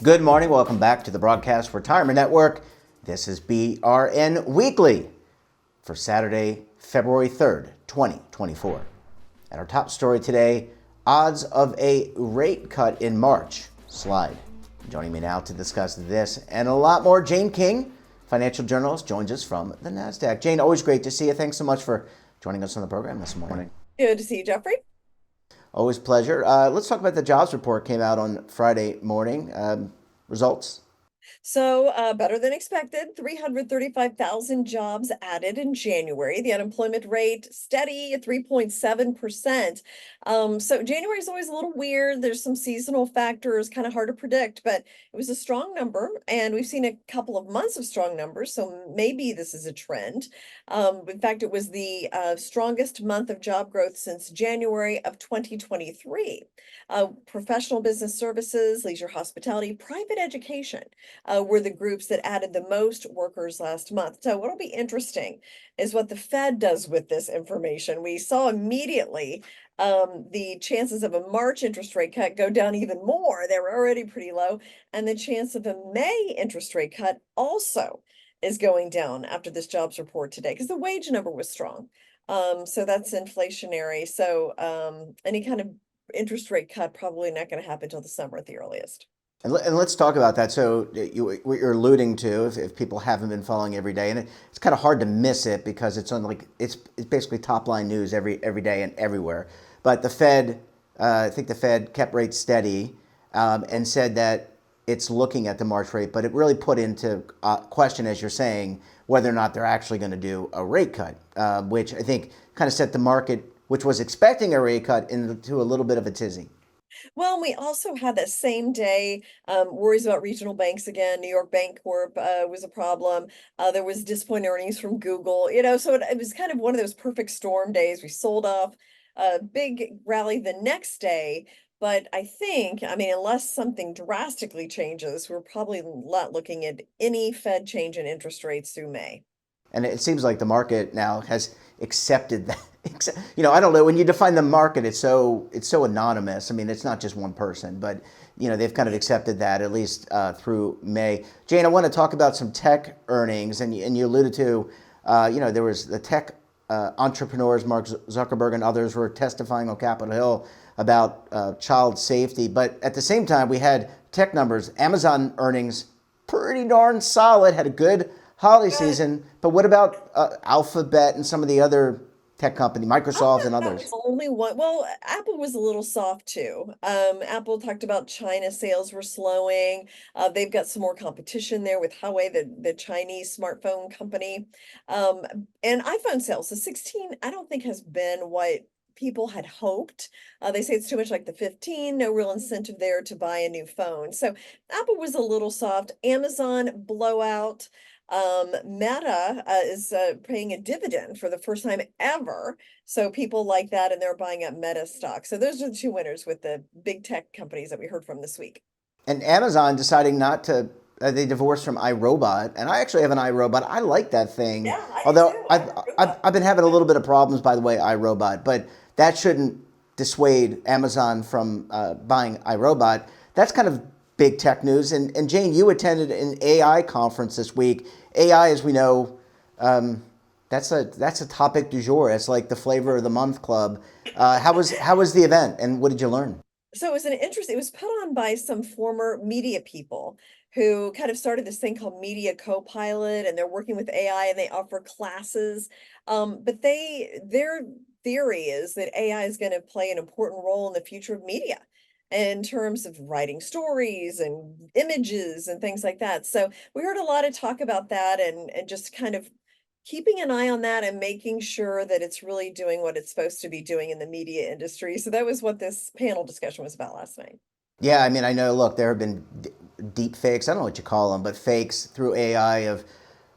Good morning. Welcome back to the Broadcast Retirement Network. This is BRN Weekly for Saturday, February 3rd, 2024. And our top story today, odds of a rate cut in March slide. Joining me now to discuss this and a lot more, Jane King, financial journalist, joins us from the NASDAQ. Jane, always great to see you. Thanks so much for joining us on the program this morning. Good to see you, Jeffrey. Always a pleasure. Let's talk about the jobs report came out on Friday morning. Results? So, better than expected, 335,000 jobs added in January. The unemployment rate steady at 3.7%. So January is always a little weird. There's some seasonal factors, kind of hard to predict, but it was a strong number, and we've seen a couple of months of strong numbers, so maybe this is a trend. In fact, it was the strongest month of job growth since January of 2023. Professional business services, leisure hospitality, private education were the groups that added the most workers last month. So what'll be interesting is what the Fed does with this information. We saw immediately the chances of a March interest rate cut go down even more. They were already pretty low. And the chance of a May interest rate cut also is going down after this jobs report today because the wage number was strong. So that's inflationary. So any kind of interest rate cut probably not going to happen until the summer at the earliest. And let's talk about that. So what you're alluding to, if people haven't been following every day, and it's kind of hard to miss it because it's on it's basically top line news every day and everywhere. But the Fed, I think the Fed kept rates steady and said that it's looking at the March rate, but it really put into question, as you're saying, whether or not they're actually going to do a rate cut, which I think kind of set the market, which was expecting a rate cut, into a little bit of a tizzy. Well, we also had that same day worries about regional banks again. New York Bank Corp was a problem. There was disappointing earnings from Google, so it was kind of one of those perfect storm days. We sold off a big rally the next day. But I mean, unless something drastically changes, we're probably not looking at any Fed change in interest rates through May. And it seems like the market now has accepted that. I don't know, when you define the market, it's so anonymous. I mean, it's not just one person, but they've kind of accepted that at least through May. Jane, I want to talk about some tech earnings, and you alluded to, there was the tech entrepreneurs, Mark Zuckerberg and others were testifying on Capitol Hill about child safety, but at the same time, we had tech numbers. Amazon earnings pretty darn solid, had a good holiday season, but what about Alphabet and some of the other tech company, Microsoft and others? Only one. Well, Apple was a little soft too. Apple talked about China sales were slowing. They've got some more competition there with Huawei, the Chinese smartphone company. Um, and iPhone sales, the 16, I don't think has been what people had hoped. They say it's too much like the 15, no real incentive there to buy a new phone. So Apple was a little soft. Amazon blowout. Meta is paying a dividend for the first time ever. So people like that, and they're buying up Meta stock. So those are the two winners with the big tech companies that we heard from this week. And Amazon deciding not to, they divorced from iRobot, and I actually have an iRobot. I like that thing. Yeah, I do Although too. I've been having a little bit of problems, by the way, iRobot, but that shouldn't dissuade Amazon from buying iRobot. That's kind of big tech news. And Jane, you attended an AI conference this week. AI, as we know, that's a topic du jour. It's like the flavor of the month club. How was the event, and what did you learn? So it was put on by some former media people who kind of started this thing called Media Copilot, and they're working with AI and they offer classes. But their theory is that AI is going to play an important role in the future of media in terms of writing stories and images and things like that. So we heard a lot of talk about that and just kind of keeping an eye on that and making sure that it's really doing what it's supposed to be doing in the media industry. So that was what this panel discussion was about last night. Yeah, I mean, I know, look, there have been deep fakes, I don't know what you call them, but fakes through AI of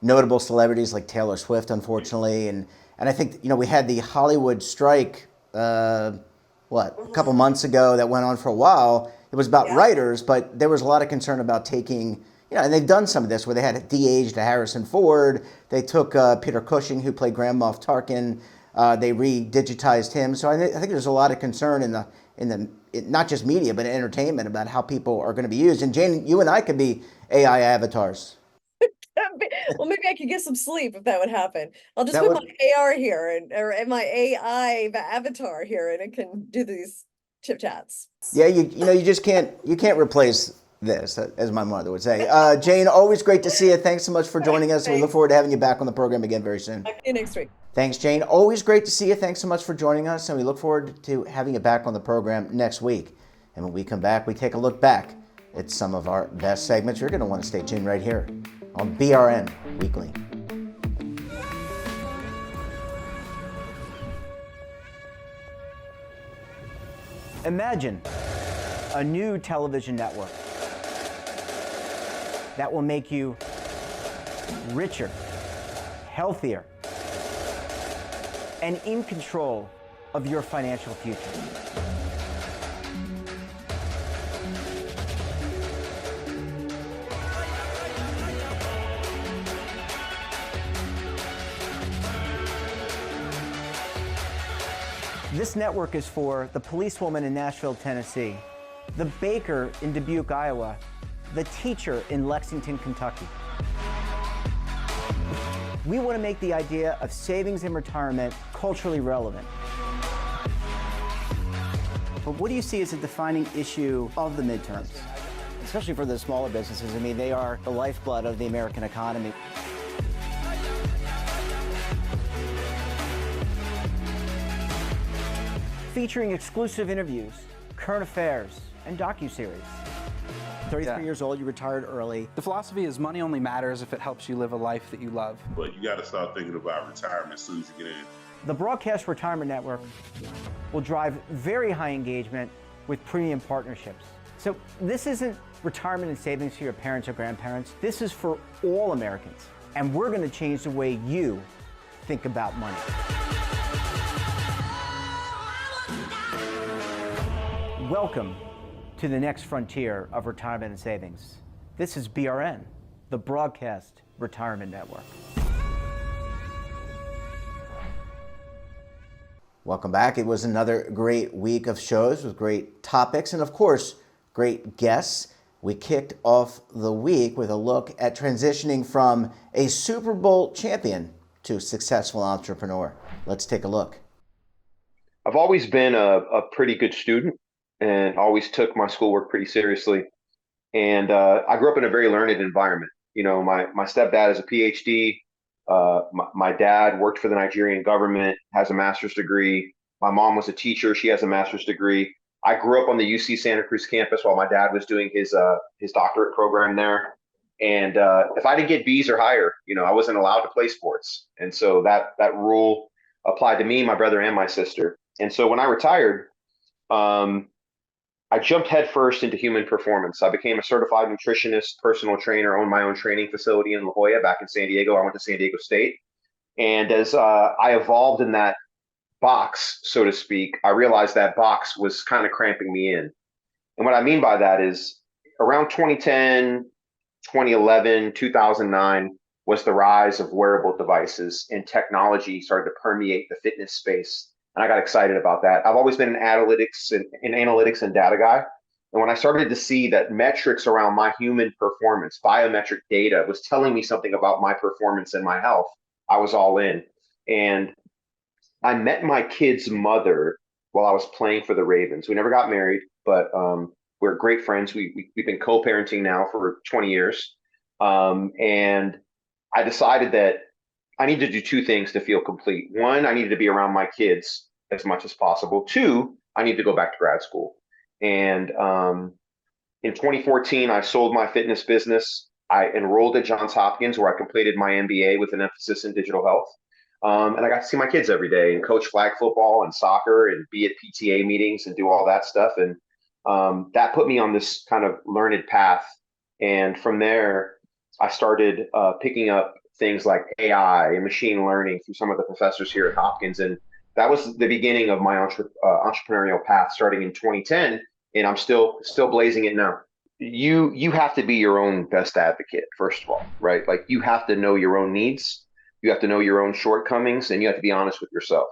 notable celebrities like Taylor Swift, unfortunately. And I think, we had the Hollywood strike, a couple months ago that went on for a while. It was about Yeah. writers, but there was a lot of concern about taking, and they've done some of this where they had de-aged Harrison Ford. They took Peter Cushing, who played Grand Moff Tarkin. They re-digitized him. So I think there's a lot of concern in the not just media, but entertainment about how people are going to be used. And Jane, you and I could be AI avatars. Well, maybe I could get some sleep if that would happen. I'll just That put my would, AR here or my AI avatar here and it can do these chip chats. yeah, you just can't replace this, as my mother would say. Jane, always great to see you. Thanks so much for joining us. We look Thanks. forward to having you back on the program again very soon. Talk to you next week. Thanks, Jane. Always great to see you. Thanks so much for joining us, and we look forward to having you back on the program next week. And when we come back, we take a look back at some of our best segments. You're going to want to stay tuned right here on BRN Weekly. Imagine a new television network that will make you richer, healthier, and in control of your financial future. This network is for the policewoman in Nashville, Tennessee, the baker in Dubuque, Iowa, the teacher in Lexington, Kentucky. We want to make the idea of savings and retirement culturally relevant. But what do you see as a defining issue of the midterms? Especially for the smaller businesses. I mean, they are the lifeblood of the American economy. Featuring exclusive interviews, current affairs, and docuseries. 33 years old, you retired early. The philosophy is money only matters if it helps you live a life that you love. But you got to start thinking about retirement as soon as you get in. The Broadcast Retirement Network will drive very high engagement with premium partnerships. So this isn't retirement and savings for your parents or grandparents. This is for all Americans. And we're going to change the way you think about money. Welcome to the next frontier of retirement and savings. This is BRN, the Broadcast Retirement Network. Welcome back. It was another great week of shows with great topics and, of course, great guests. We kicked off the week with a look at transitioning from a Super Bowl champion to a successful entrepreneur. Let's take a look. I've always been a pretty good student and always took my schoolwork pretty seriously. And I grew up in a very learned environment. You know, my stepdad is a PhD. My dad worked for the Nigerian government, has a master's degree. My mom was a teacher. She has a master's degree. I grew up on the UC Santa Cruz campus while my dad was doing his doctorate program there. And if I didn't get B's or higher, you know, I wasn't allowed to play sports. And so that rule applied to me, my brother, and my sister. And so when I retired, I jumped headfirst into human performance. I became a certified nutritionist, personal trainer, owned my own training facility in La Jolla back in San Diego. I went to San Diego State. And as I evolved in that box, so to speak, I realized that box was kind of cramping me in. And what I mean by that is around 2010, 2011, 2009 was the rise of wearable devices, and technology started to permeate the fitness space. And I got excited about that. I've always been an analytics and data guy. And when I started to see that metrics around my human performance, biometric data, was telling me something about my performance and my health, I was all in. And I met my kid's mother while I was playing for the Ravens. We never got married, but we're great friends. We've been co-parenting now for 20 years. And I decided that I need to do two things to feel complete. One, I needed to be around my kids as much as possible. Two, I need to go back to grad school. And in 2014, I sold my fitness business. I enrolled at Johns Hopkins, where I completed my MBA with an emphasis in digital health. And I got to see my kids every day and coach flag football and soccer and be at PTA meetings and do all that stuff. And that put me on this kind of learned path. And from there, I started picking up things like AI and machine learning through some of the professors here at Hopkins. And that was the beginning of my entrepreneurial path starting in 2010. And I'm still blazing it now. You have to be your own best advocate, first of all, right? Like you have to know your own needs. You have to know your own shortcomings, and you have to be honest with yourself.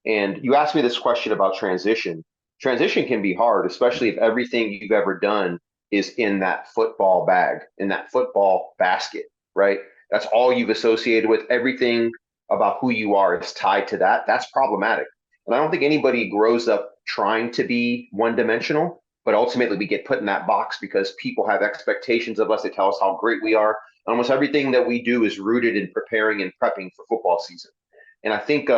And you asked me this question about transition. transition can be hard, especially if everything you've ever done is in that football bag, in that football basket, right? That's all you've associated with. Everything about who you are is tied to that. That's problematic. And I don't think anybody grows up trying to be one dimensional, but ultimately we get put in that box because people have expectations of us. They tell us how great we are. Almost everything that we do is rooted in preparing and prepping for football season. And I think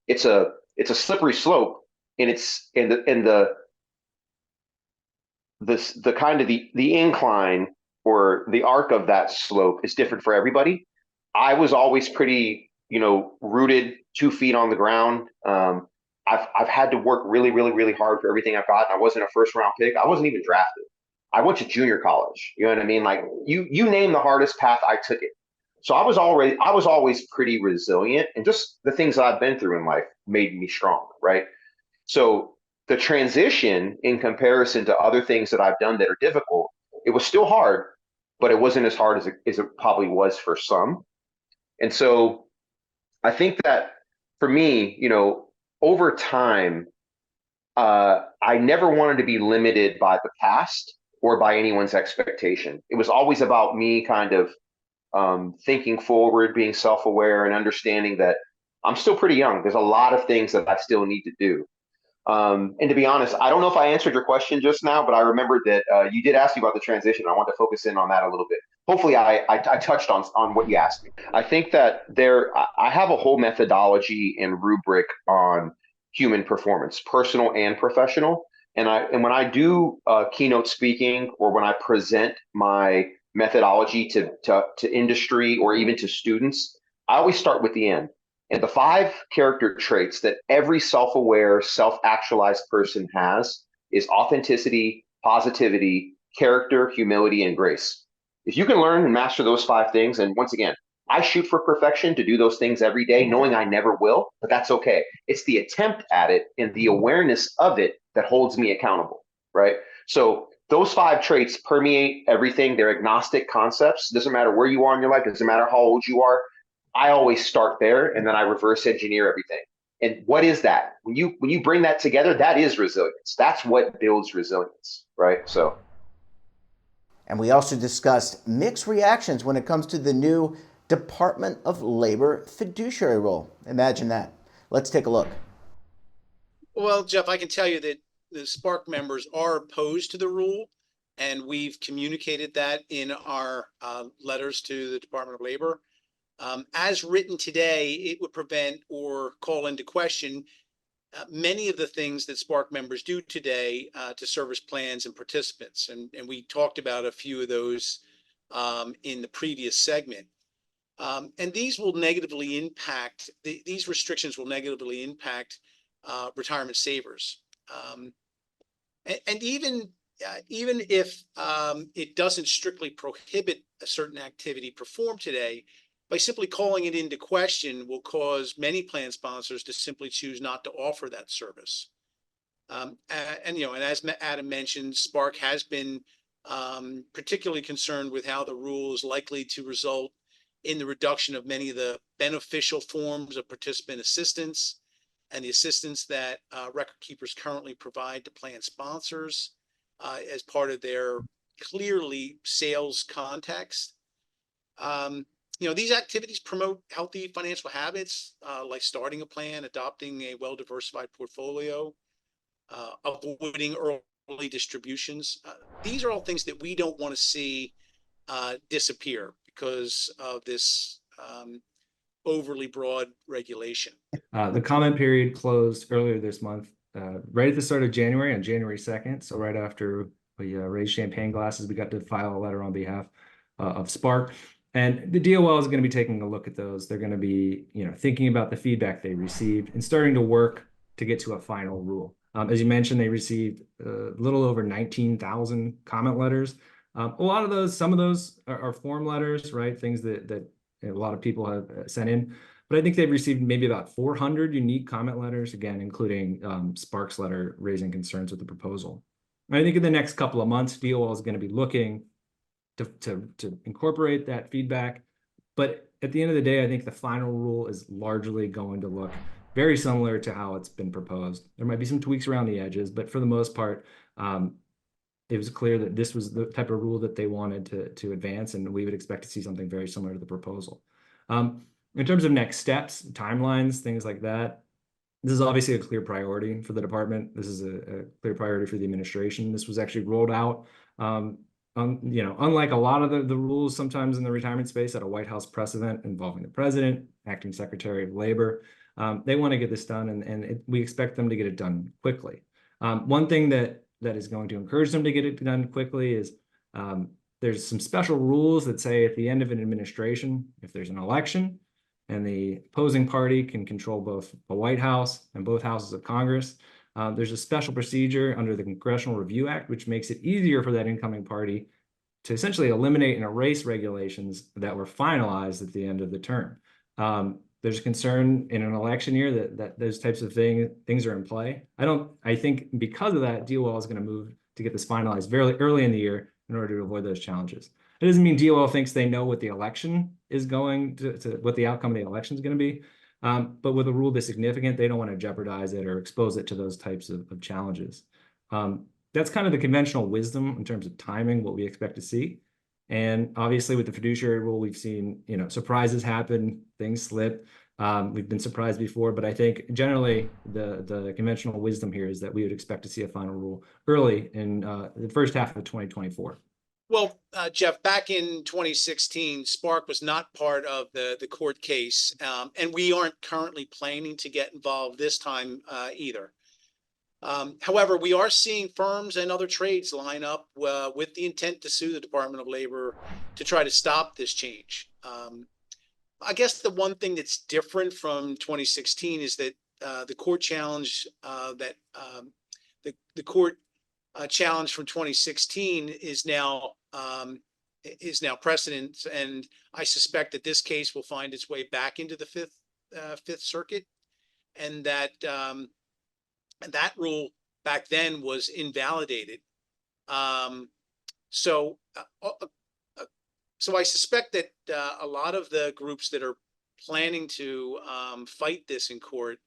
it's a slippery slope, and it's in the kind of the incline or the arc of that slope is different for everybody. I was always pretty, rooted 2 feet on the ground. I've had to work really, really, really hard for everything I've got. I wasn't a first round pick. I wasn't even drafted. I went to junior college. You know what I mean? Like you name the hardest path, I took it. So I was always pretty resilient, and just the things that I've been through in life made me strong, right? So the transition in comparison to other things that I've done that are difficult, it was still hard, but it wasn't as hard as it probably was for some. And so I think that for me, over time, I never wanted to be limited by the past or by anyone's expectation. It was always about me kind of thinking forward, being self-aware, and understanding that I'm still pretty young. There's a lot of things that I still need to do. And to be honest, I don't know if I answered your question just now, but I remembered that you did ask me about the transition. I want to focus in on that a little bit. Hopefully I touched on what you asked me. I think that I have a whole methodology and rubric on human performance, personal and professional. And when I do keynote speaking, or when I present my methodology to industry or even to students, I always start with the end. And the 5 character traits that every self-aware, self-actualized person has is authenticity, positivity, character, humility, and grace. If you can learn and master those 5 things, and once again, I shoot for perfection to do those things every day, knowing I never will, but that's okay. It's the attempt at it and the awareness of it that holds me accountable, right? So those 5 traits permeate everything. They're agnostic concepts. Doesn't matter where you are in your life. Doesn't matter how old you are. I always start there, and then I reverse engineer everything. And what is that? When you bring that together, that is resilience. That's what builds resilience, right? So. And we also discussed mixed reactions when it comes to the new Department of Labor fiduciary role. Imagine that. Let's take a look. Well, Jeff, I can tell you that the Spark members are opposed to the rule, and we've communicated that in our letters to the Department of Labor. As written today, it would prevent or call into question many of the things that Spark members do today to service plans and participants. And we talked about a few of those in the previous segment. And these will negatively impact, these restrictions will negatively impact retirement savers. And even if it doesn't strictly prohibit a certain activity performed today, by simply calling it into question will cause many plan sponsors to simply choose not to offer that service. And as Adam mentioned, Spark has been particularly concerned with how the rule is likely to result in the reduction of many of the beneficial forms of participant assistance and the assistance that record keepers currently provide to plan sponsors as part of their clearly sales context. These activities promote healthy financial habits, like starting a plan, adopting a well-diversified portfolio, avoiding early distributions. These are all things that we don't want to see disappear because of this overly broad regulation. The comment period closed earlier this month, right at the start of January, on January 2nd. So right after we raised champagne glasses, we got to file a letter on behalf of Spark. And the DOL is going to be taking a look at those. They're going to be, thinking about the feedback they received and starting to work to get to a final rule. As you mentioned, they received a little over 19,000 comment letters. A lot of those, some of those are form letters, right? Things that a lot of people have sent in. But I think they've received maybe about 400 unique comment letters, again, including Spark's letter raising concerns with the proposal. And I think in the next couple of months, DOL is going to be looking to incorporate that feedback. But at the end of the day, I think the final rule is largely going to look very similar to how it's been proposed. There might be some tweaks around the edges, but for the most part, it was clear that this was the type of rule that they wanted to advance, and we would expect to see something very similar to the proposal. In terms of next steps, timelines, things like that, this is obviously a clear priority for the department. This is a clear priority for the administration. This was actually rolled out, unlike a lot of the rules sometimes in the retirement space, at a White House precedent involving the president, acting secretary of labor. They want to get this done, and we expect them to get it done quickly. One thing that is going to encourage them to get it done quickly is there's some special rules that say at the end of an administration, if there's an election and the opposing party can control both the White House and both houses of Congress, there's a special procedure under the Congressional Review Act, which makes it easier for that incoming party to essentially eliminate and erase regulations that were finalized at the end of the term. There's a concern in an election year that those types of things are in play. I think because of that, DOL is going to move to get this finalized very early in the year in order to avoid those challenges. It doesn't mean DOL thinks they know what the election is going to what the outcome of the election is going to be. But with a rule this significant, they don't want to jeopardize it or expose it to those types of challenges. That's kind of the conventional wisdom in terms of timing, what we expect to see. And obviously with the fiduciary rule, we've seen, surprises happen, things slip. We've been surprised before, but I think generally the conventional wisdom here is that we would expect to see a final rule early in the first half of 2024. Well, Jeff, back in 2016, Spark was not part of the court case, and we aren't currently planning to get involved this time either. However, we are seeing firms and other trades line up with the intent to sue the Department of Labor to try to stop this change. I guess the one thing that's different from 2016 is that the court challenge the court challenge from 2016 is now precedent, and I suspect that this case will find its way back into the Fifth Circuit, and that rule back then was invalidated. So I suspect that a lot of the groups that are planning to fight this in court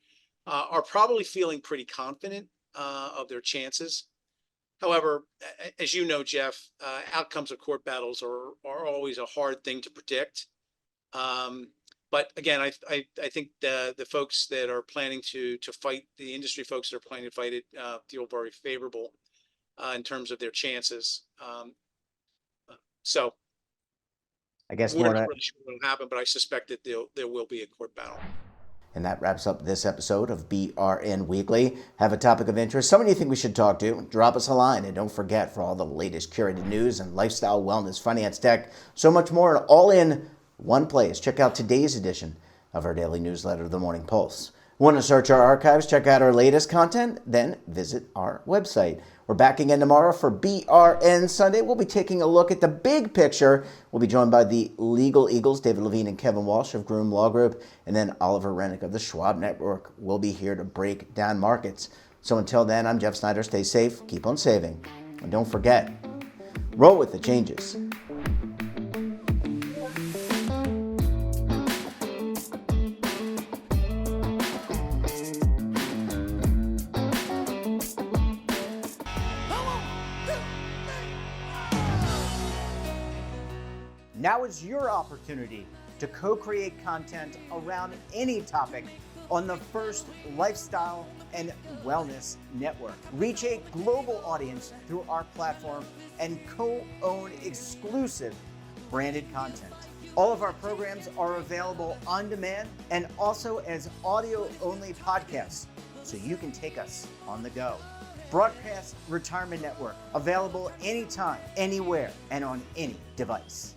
are probably feeling pretty confident of their chances. However, as you know, Jeff, outcomes of court battles are always a hard thing to predict. But again, I think the folks that are planning to fight, the industry folks that are planning to fight it, feel very favorable in terms of their chances. So I guess we're more not really sure what will happen, but I suspect that there will be a court battle. And that wraps up this episode of BRN Weekly. Have a topic of interest, someone you think we should talk to, drop us a line. And don't forget, for all the latest curated news and lifestyle, wellness, finance, tech, so much more, all in one place, check out today's edition of our daily newsletter, The Morning Pulse. Want to search our archives, check out our latest content? Then visit our website. We're back again tomorrow for BRN Sunday. We'll be taking a look at the big picture. We'll be joined by the Legal Eagles, David Levine and Kevin Walsh of Groom Law Group, and then Oliver Rennick of the Schwab Network will be here to break down markets. So until then, I'm Jeff Snyder. Stay safe, keep on saving, and don't forget, roll with the changes. Now is your opportunity to co-create content around any topic on the First Lifestyle and Wellness Network. Reach a global audience through our platform and co-own exclusive branded content. All of our programs are available on demand and also as audio-only podcasts, so you can take us on the go. Broadcast Retirement Network, available anytime, anywhere, and on any device.